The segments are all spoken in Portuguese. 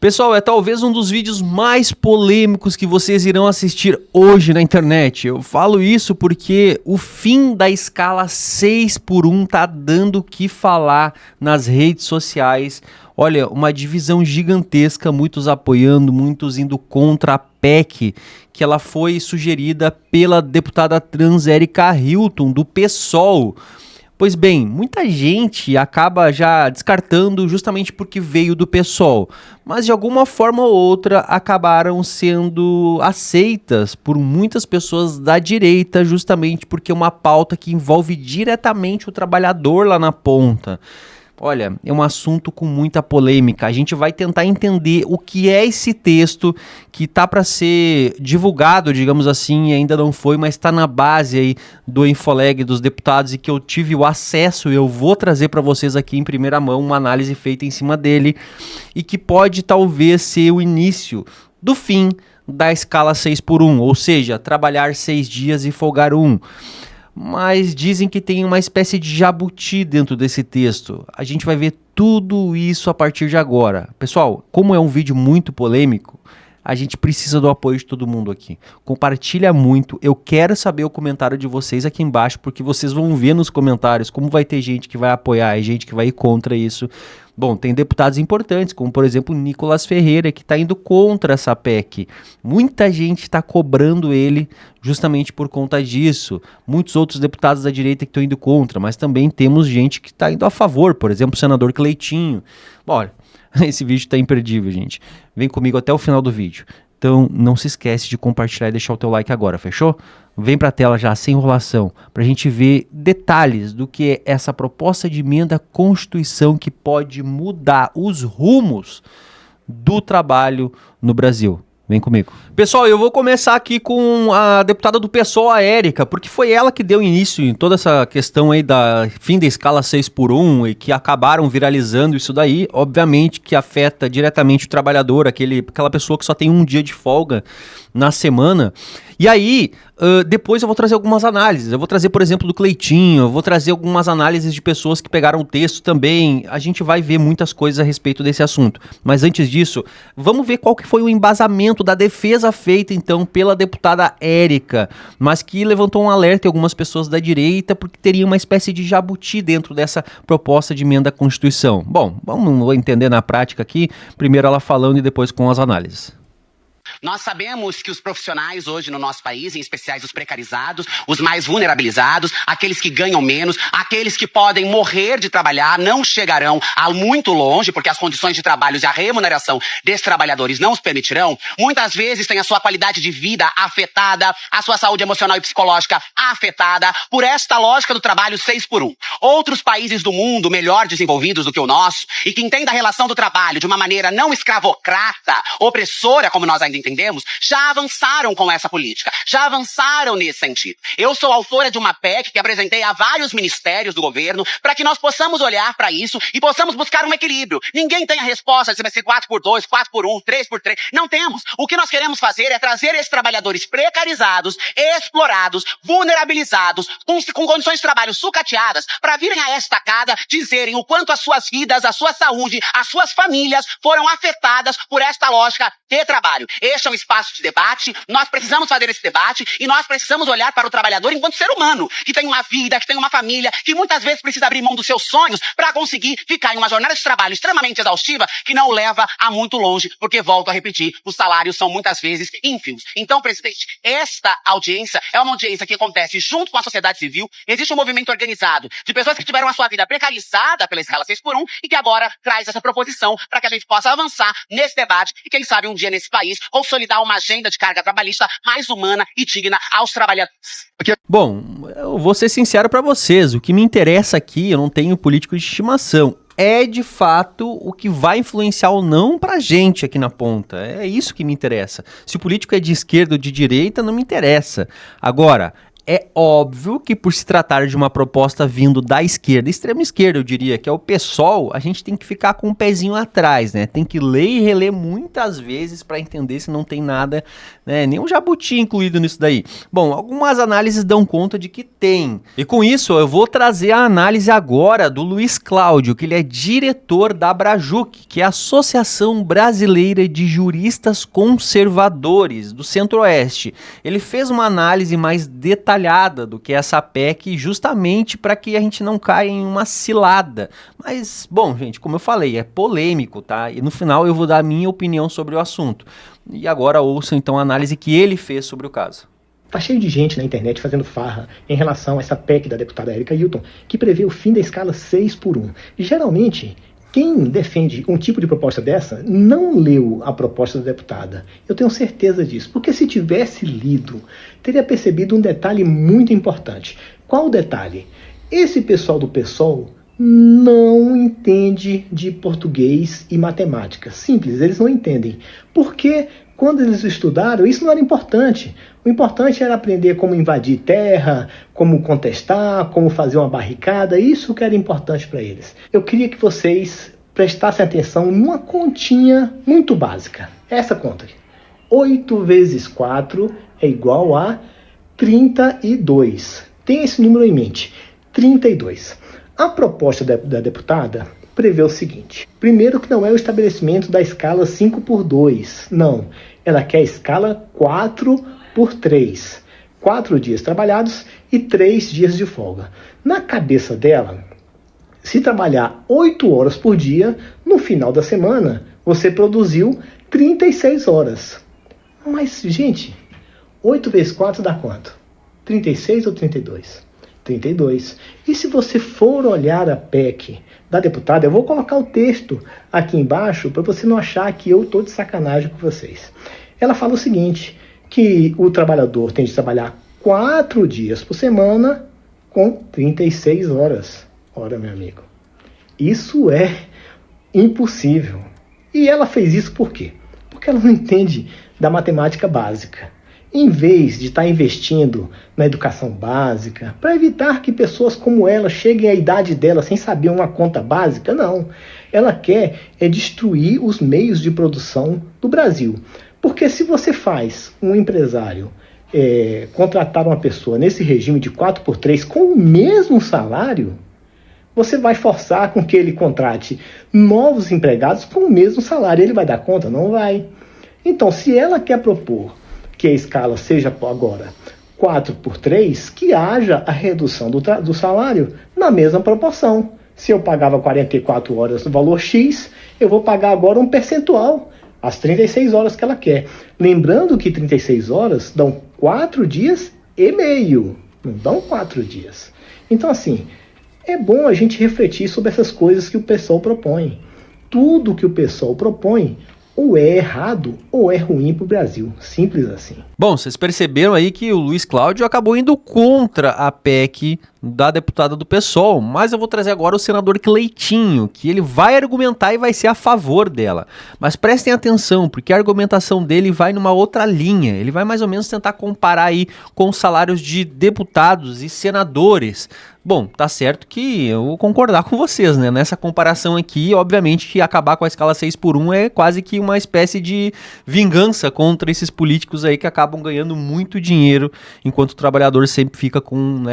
Pessoal, é talvez um dos vídeos mais polêmicos que vocês irão assistir hoje na internet. Eu falo isso porque o fim da escala 6x1 tá dando o que falar nas redes sociais. Olha, uma divisão gigantesca, muitos apoiando, muitos indo contra a PEC, que ela foi sugerida pela deputada trans Erika Hilton, do PSOL. Pois bem, muita gente acaba já descartando justamente porque veio do PSOL, mas de alguma forma ou outra acabaram sendo aceitas por muitas pessoas da direita, justamente porque é uma pauta que envolve diretamente o trabalhador lá na ponta. Olha, é um assunto com muita polêmica. A gente vai tentar entender o que é esse texto que tá para ser divulgado, digamos assim, ainda não foi, mas está na base aí do Infoleg dos deputados e que eu tive o acesso e eu vou trazer para vocês aqui em primeira mão uma análise feita em cima dele e que pode talvez ser o início do fim da escala 6x1, ou seja, trabalhar 6 dias e folgar 1. Mas dizem que tem uma espécie de jabuti dentro desse texto. A gente vai ver tudo isso a partir de agora. Pessoal, como é um vídeo muito polêmico, a gente precisa do apoio de todo mundo aqui. Compartilha muito. Eu quero saber o comentário de vocês aqui embaixo, porque vocês vão ver nos comentários como vai ter gente que vai apoiar e gente que vai ir contra isso. Bom, tem deputados importantes, como por exemplo Nicolas Ferreira, que está indo contra essa PEC. Muita gente está cobrando ele justamente por conta disso. Muitos outros deputados da direita que estão indo contra, mas também temos gente que está indo a favor, por exemplo o senador Cleitinho. Bom, olha, esse vídeo está imperdível, gente. Vem comigo até o final do vídeo. Então não se esquece de compartilhar e deixar o teu like agora, fechou? Vem pra tela já, sem enrolação, pra gente ver detalhes do que é essa proposta de emenda à Constituição que pode mudar os rumos do trabalho no Brasil. Vem comigo. Pessoal, eu vou começar aqui com a deputada do PSOL, a Érica, porque foi ela que deu início em toda essa questão aí da fim da escala 6x1 e que acabaram viralizando isso daí. Obviamente que afeta diretamente o trabalhador, aquela pessoa que só tem um dia de folga na semana. E aí, depois eu vou trazer algumas análises. Eu vou trazer, por exemplo, do Cleitinho, eu vou trazer algumas análises de pessoas que pegaram o texto também. A gente vai ver muitas coisas a respeito desse assunto. Mas antes disso, vamos ver qual que foi o embasamento da defesa feita, então, pela deputada Érica, mas que levantou um alerta em algumas pessoas da direita porque teria uma espécie de jabuti dentro dessa proposta de emenda à Constituição. Bom, vamos entender na prática aqui, primeiro ela falando e depois com as análises. Nós sabemos que os profissionais hoje no nosso país, em especial os precarizados, os mais vulnerabilizados, aqueles que ganham menos, aqueles que podem morrer de trabalhar, não chegarão a muito longe, porque as condições de trabalho e a remuneração desses trabalhadores não os permitirão, muitas vezes têm a sua qualidade de vida afetada, a sua saúde emocional e psicológica afetada por esta lógica do trabalho 6x1. Outros países do mundo melhor desenvolvidos do que o nosso e que entendem a relação do trabalho de uma maneira não escravocrata, opressora, como nós ainda entendemos, já avançaram com essa política, já avançaram nesse sentido. Eu sou autora de uma PEC que apresentei a vários ministérios do governo para que nós possamos olhar para isso e possamos buscar um equilíbrio. Ninguém tem a resposta de se vai ser 4x2, 4x1, 3x3. Não temos. O que nós queremos fazer é trazer esses trabalhadores precarizados, explorados, vulnerabilizados, com condições de trabalho sucateadas, para virem a esta casa dizerem o quanto as suas vidas, a sua saúde, as suas famílias foram afetadas por esta lógica de trabalho. Este é um espaço de debate, nós precisamos fazer esse debate e nós precisamos olhar para o trabalhador enquanto ser humano, que tem uma vida, que tem uma família, que muitas vezes precisa abrir mão dos seus sonhos para conseguir ficar em uma jornada de trabalho extremamente exaustiva que não o leva a muito longe, porque, volto a repetir, os salários são muitas vezes ínfimos. Então, presidente, esta audiência é uma audiência que acontece junto com a sociedade civil, existe um movimento organizado de pessoas que tiveram a sua vida precarizada pela escala 6x1 e que agora traz essa proposição para que a gente possa avançar nesse debate e, quem sabe, um dia nesse país consolidar uma agenda de carga trabalhista mais humana e digna aos trabalhadores. Bom, eu vou ser sincero para vocês, o que me interessa aqui, eu não tenho político de estimação, é de fato o que vai influenciar ou não pra gente aqui na ponta, é isso que me interessa. Se o político é de esquerda ou de direita, não me interessa. Agora, É óbvio que por se tratar de uma proposta vindo da esquerda, extrema esquerda eu diria, que é o PSOL, a gente tem que ficar com um pezinho atrás, né? Tem que ler e reler muitas vezes para entender se não tem nada, né, nenhum jabuti incluído nisso daí. Bom, algumas análises dão conta de que tem. E com isso eu vou trazer a análise agora do Luiz Cláudio, que ele é diretor da Abrajuc, que é a Associação Brasileira de Juristas Conservadores do Centro-Oeste. Ele fez uma análise mais detalhada do que essa PEC, justamente para que a gente não caia em uma cilada. Mas, bom, gente, como eu falei, é polêmico, tá? E no final eu vou dar a minha opinião sobre o assunto. E agora ouçam então a análise que ele fez sobre o caso. Tá cheio de gente na internet fazendo farra em relação a essa PEC da deputada Erika Hilton, que prevê o fim da escala 6x1. E geralmente, quem defende um tipo de proposta dessa não leu a proposta da deputada. Eu tenho certeza disso, porque se tivesse lido, teria percebido um detalhe muito importante. Qual o detalhe? Esse pessoal do PSOL não entende de português e matemática. Simples, eles não entendem. Porque quando eles estudaram, isso não era importante. O importante era aprender como invadir terra, como contestar, como fazer uma barricada. Isso que era importante para eles. Eu queria que vocês prestassem atenção numa continha muito básica. Essa conta aqui. 8 vezes 4 é igual a 32. Tenha esse número em mente. 32. A proposta da deputada prevê o seguinte. Primeiro que não é o estabelecimento da escala 5x2. Não. Ela quer a escala 4x3. 4 dias trabalhados e 3 dias de folga. Na cabeça dela, se trabalhar 8 horas por dia, no final da semana, você produziu 36 horas. Mas, gente, 8 vezes 4 dá quanto? 36 ou 32? 32. E se você for olhar a PEC da deputada, eu vou colocar o texto aqui embaixo para você não achar que eu estou de sacanagem com vocês. Ela fala o seguinte, que o trabalhador tem de trabalhar 4 dias por semana com 36 horas. Ora, meu amigo, isso é impossível. E ela fez isso por quê? Porque ela não entende da matemática básica. Em vez de estar investindo na educação básica, para evitar que pessoas como ela cheguem à idade dela sem saber uma conta básica, não. Ela quer destruir os meios de produção do Brasil. Porque se você faz um empresário contratar uma pessoa nesse regime de 4x3 com o mesmo salário, você vai forçar com que ele contrate novos empregados com o mesmo salário. Ele vai dar conta? Não vai. Então, se ela quer propor que a escala seja agora 4x3, que haja a redução do salário na mesma proporção. Se eu pagava 44 horas no valor X, eu vou pagar agora um percentual, as 36 horas que ela quer. Lembrando que 36 horas dão 4 dias e meio, não dão 4 dias. Então, assim, é bom a gente refletir sobre essas coisas que o PSOL propõe. Tudo que o PSOL propõe ou é errado ou é ruim para o Brasil. Simples assim. Bom, vocês perceberam aí que o Luiz Cláudio acabou indo contra a PEC da deputada do PSOL, mas eu vou trazer agora o senador Cleitinho, que ele vai argumentar e vai ser a favor dela. Mas prestem atenção, porque a argumentação dele vai numa outra linha. Ele vai mais ou menos tentar comparar aí com os salários de deputados e senadores. Bom, tá certo que eu vou concordar com vocês, né? Nessa comparação aqui, obviamente que acabar com a escala 6x1 é quase que uma espécie de vingança contra esses políticos aí que acabam ganhando muito dinheiro, enquanto o trabalhador sempre fica com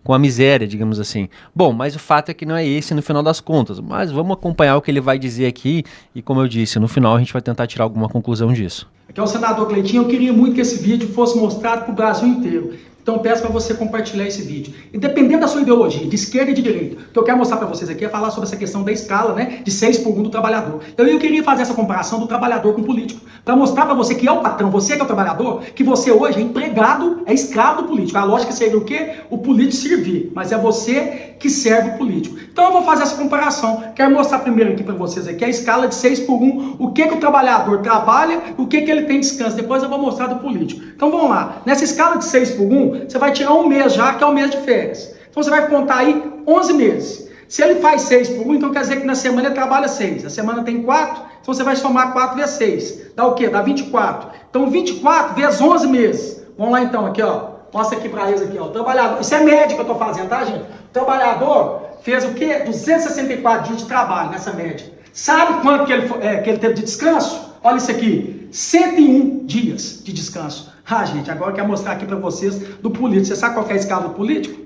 a miséria, digamos assim. Bom, mas o fato é que não é esse no final das contas, mas vamos acompanhar o que ele vai dizer aqui e, como eu disse, no final a gente vai tentar tirar alguma conclusão disso. Aqui é o senador Cleitinho. Eu queria muito que esse vídeo fosse mostrado para o Brasil inteiro. Então eu peço para você compartilhar esse vídeo. E dependendo da sua ideologia, de esquerda e de direita, o que eu quero mostrar para vocês aqui é falar sobre essa questão da escala, né, de 6x1 do trabalhador. Então eu queria fazer essa comparação do trabalhador com o político, para mostrar para você que é o patrão, você que é o trabalhador, que você hoje é empregado, é escravo do político. A lógica seria o quê? O político servir, mas é você que serve o político. Então eu vou fazer essa comparação. Quero mostrar primeiro aqui para vocês aqui a escala de 6x1, o que o trabalhador trabalha, o que ele tem descanso. Depois eu vou mostrar do político. Então vamos lá. Nessa escala de 6x1, você vai tirar um mês já, que é o mês de férias. Então você vai contar aí 11 meses. Se ele faz 6x1, então quer dizer que na semana ele trabalha 6. A semana tem 4, então você vai somar 4 vezes 6. Dá o quê? Dá 24. Então 24 vezes 11 meses. Vamos lá então, aqui ó. Mostra aqui pra eles aqui, ó. O trabalhador, isso é média que eu tô fazendo, tá, gente? O trabalhador fez o quê? 264 dias de trabalho nessa média. Sabe quanto que ele teve de descanso? Olha isso aqui, 101 dias de descanso. Ah, gente, agora eu quero mostrar aqui pra vocês do político. Você sabe qual que é a escala do político?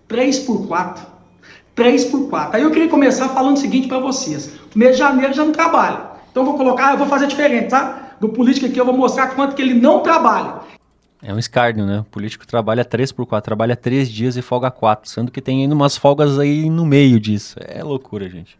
3x4. 3x4. Aí eu queria começar falando o seguinte pra vocês. O mês de janeiro já não trabalha. Então eu vou fazer diferente, tá? Do político aqui eu vou mostrar quanto que ele não trabalha. É um escárnio, né? O político trabalha 3x4, trabalha 3 dias e folga 4, sendo que tem ainda umas folgas aí no meio disso. É loucura, gente.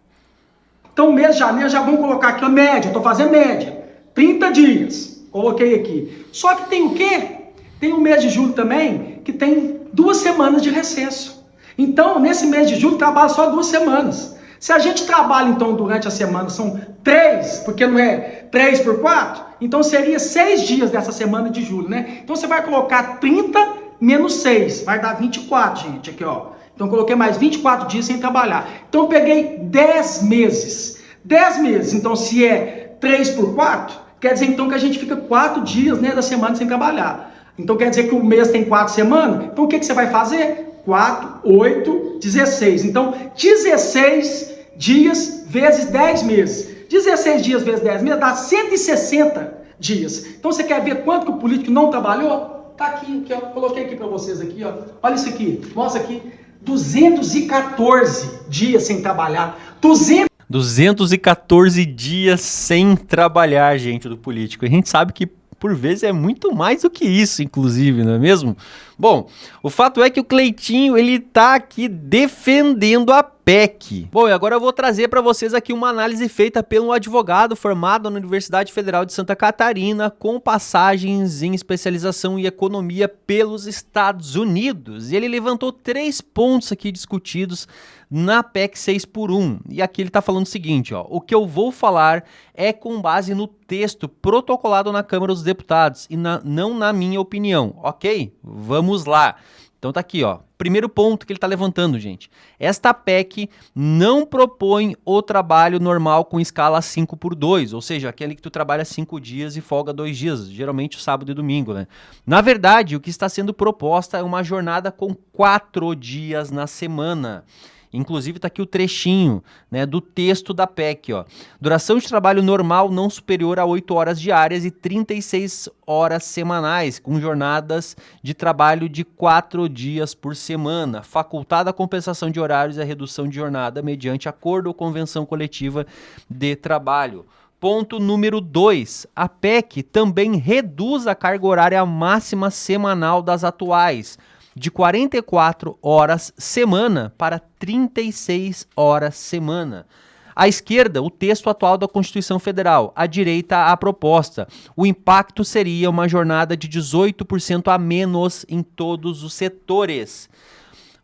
Então, o mês de janeiro, já vamos colocar aqui a média, eu tô fazendo média. 30 dias, coloquei aqui. Só que tem o quê? Tem o mês de julho também, que tem 2 semanas de recesso. Então, nesse mês de julho, trabalha só 2 semanas. Se a gente trabalha, então, durante a semana, são 3, porque não é 3 por 4, então seria 6 dias dessa semana de julho, né? Então, você vai colocar 30 menos 6, vai dar 24, gente, aqui, ó. Então, eu coloquei mais 24 dias sem trabalhar. Então, eu peguei 10 meses. 10 meses, então, se é 3 por 4, quer dizer, então, que a gente fica 4 dias, né, da semana sem trabalhar. Então, quer dizer que o mês tem 4 semanas. Então, o que você vai fazer? 4, 8, 16. Então, 16 dias vezes 10 meses. 16 dias vezes 10 meses dá 160 dias. Então, você quer ver quanto que o político não trabalhou? Tá aqui, ó. Coloquei aqui para vocês aqui, ó. Olha isso aqui. Mostra aqui. 214 dias sem trabalhar. 214 dias sem trabalhar, gente, do político. A gente sabe que por vezes é muito mais do que isso, inclusive, não é mesmo? Bom, o fato é que o Cleitinho, ele tá aqui defendendo a PEC. Bom, e agora eu vou trazer para vocês aqui uma análise feita por um advogado formado na Universidade Federal de Santa Catarina, com passagens em especialização em economia pelos Estados Unidos. E ele levantou 3 pontos aqui discutidos na PEC 6x1. E aqui ele está falando o seguinte, ó: o que eu vou falar é com base no texto protocolado na Câmara dos Deputados e não na minha opinião, ok? Vamos lá. Então tá aqui, ó. Primeiro ponto que ele tá levantando, gente. Esta PEC não propõe o trabalho normal com escala 5x2, ou seja, aquele que tu trabalha 5 dias e folga 2 dias, geralmente sábado e domingo, né? Na verdade, o que está sendo proposta é uma jornada com 4 dias na semana. Inclusive está aqui o trechinho, né, do texto da PEC, ó. Duração de trabalho normal não superior a 8 horas diárias e 36 horas semanais, com jornadas de trabalho de 4 dias por semana. Facultada a compensação de horários e a redução de jornada mediante acordo ou convenção coletiva de trabalho. Ponto número 2. A PEC também reduz a carga horária máxima semanal das atuais, de 44 horas semana para 36 horas semana. À esquerda, o texto atual da Constituição Federal. À direita, a proposta. O impacto seria uma jornada de 18% a menos em todos os setores.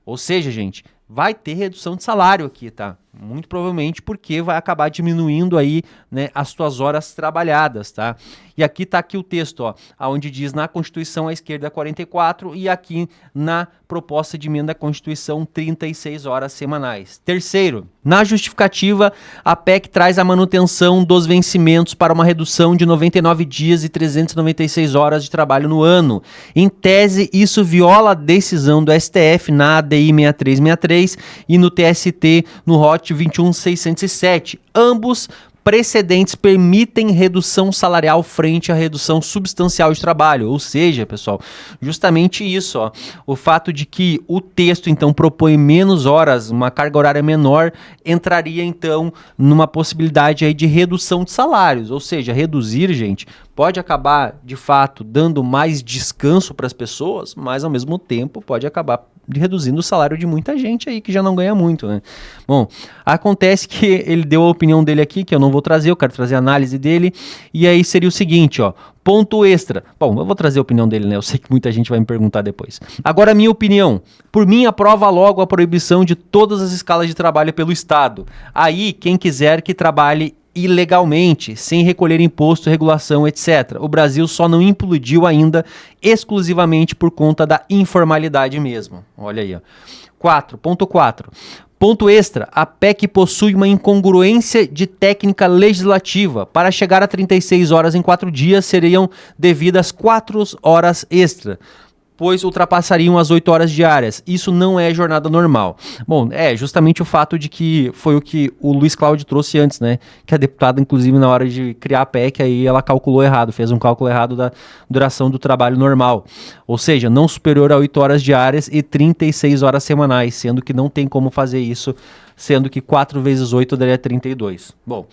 Ou seja, gente, vai ter redução de salário aqui, tá? Muito provavelmente porque vai acabar diminuindo aí, né, as tuas horas trabalhadas, tá? E aqui tá aqui o texto, ó, onde diz na Constituição à esquerda 44 e aqui na proposta de emenda à Constituição 36 horas semanais. Terceiro, na justificativa, a PEC traz a manutenção dos vencimentos para uma redução de 99 dias e 396 horas de trabalho no ano. Em tese, isso viola a decisão do STF na ADI 6363 e no TST no ROT 21607. Ambos precedentes permitem redução salarial frente à redução substancial de trabalho. Ou seja, pessoal, justamente isso, ó, o fato de que o texto, então, propõe menos horas, uma carga horária menor, entraria, então, numa possibilidade aí de redução de salários. Ou seja, reduzir, gente, pode acabar, de fato, dando mais descanso para as pessoas, mas, ao mesmo tempo, pode acabar reduzindo o salário de muita gente aí que já não ganha muito, né? Bom, acontece que ele deu a opinião dele aqui, que eu não vou trazer, eu quero trazer a análise dele, e aí seria o seguinte, ó, ponto extra. Bom, eu vou trazer a opinião dele, né? Eu sei que muita gente vai me perguntar depois. Agora, a minha opinião. Por mim, aprova logo a proibição de todas as escalas de trabalho pelo Estado. Aí, quem quiser que trabalhe ilegalmente, sem recolher imposto, regulação, etc. O Brasil só não implodiu ainda exclusivamente por conta da informalidade mesmo. Olha aí, ó. 4.4. Ponto extra, a PEC possui uma incongruência de técnica legislativa. Para chegar a 36 horas em 4 dias, seriam devidas 4 horas extra. pois ultrapassariam as 8 horas diárias. Isso não é jornada normal. Bom, é justamente o fato de que foi o que o Luiz Cláudio trouxe antes, né? Que a deputada, inclusive, na hora de criar a PEC, aí ela calculou errado, fez um cálculo errado da duração do trabalho normal. Ou seja, não superior a 8 horas diárias e 36 horas semanais, sendo que não tem como fazer isso, sendo que 4 vezes 8 daria 32. Bom,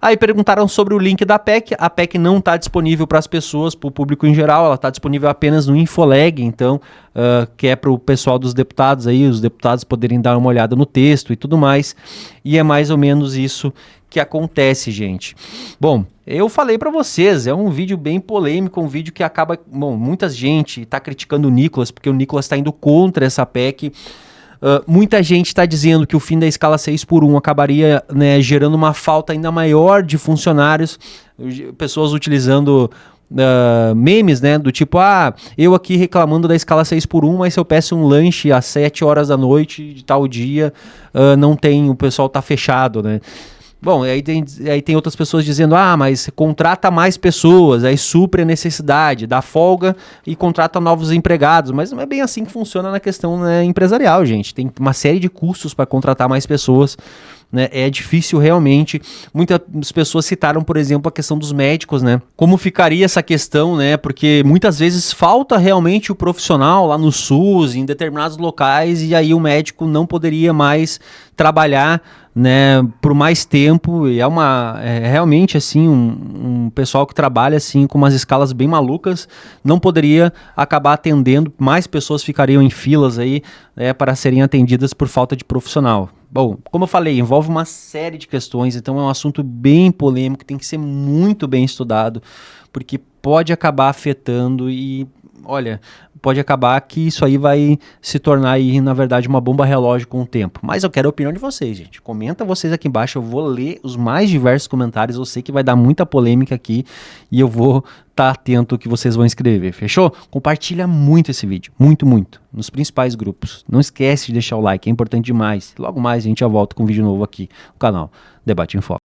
aí perguntaram sobre o link da PEC. A PEC não está disponível para as pessoas, para o público em geral, ela está disponível apenas no Infoleg, então, que é para o pessoal dos deputados aí, os deputados poderem dar uma olhada no texto e tudo mais, e é mais ou menos isso que acontece, gente. Bom, eu falei para vocês, é um vídeo bem polêmico, um vídeo que acaba, bom, muita gente está criticando o Nicolas, porque o Nicolas está indo contra essa PEC. Muita gente está dizendo que o fim da escala 6x1 acabaria, né, gerando uma falta ainda maior de funcionários, pessoas utilizando memes, né, do tipo, eu aqui reclamando da escala 6x1, mas se eu peço um lanche às 7 horas da noite de tal dia, não tem, o pessoal tá fechado, né. Bom, aí tem outras pessoas dizendo, mas contrata mais pessoas, aí supre a necessidade, dá folga e contrata novos empregados, mas não é bem assim que funciona na questão, né, empresarial, gente. Tem uma série de custos para contratar mais pessoas, né? É difícil realmente. Muitas pessoas citaram, por exemplo, a questão dos médicos, né? Como ficaria essa questão, né? Porque muitas vezes falta realmente o profissional lá no SUS, em determinados locais, e aí o médico não poderia mais trabalhar, né, por mais tempo, e é realmente assim um pessoal que trabalha assim com umas escalas bem malucas, não poderia acabar atendendo, mais pessoas ficariam em filas aí, para serem atendidas por falta de profissional. Bom, como eu falei, envolve uma série de questões, então é um assunto bem polêmico, tem que ser muito bem estudado, porque pode acabar afetando e, olha, pode acabar que isso aí vai se tornar aí, na verdade, uma bomba relógio com o tempo. Mas eu quero a opinião de vocês, gente. Comenta vocês aqui embaixo, eu vou ler os mais diversos comentários, eu sei que vai dar muita polêmica aqui e eu vou estar atento ao que vocês vão escrever, fechou? Compartilha muito esse vídeo, muito, muito, nos principais grupos. Não esquece de deixar o like, é importante demais. Logo mais a gente já volta com um vídeo novo aqui no canal Debate em Foco.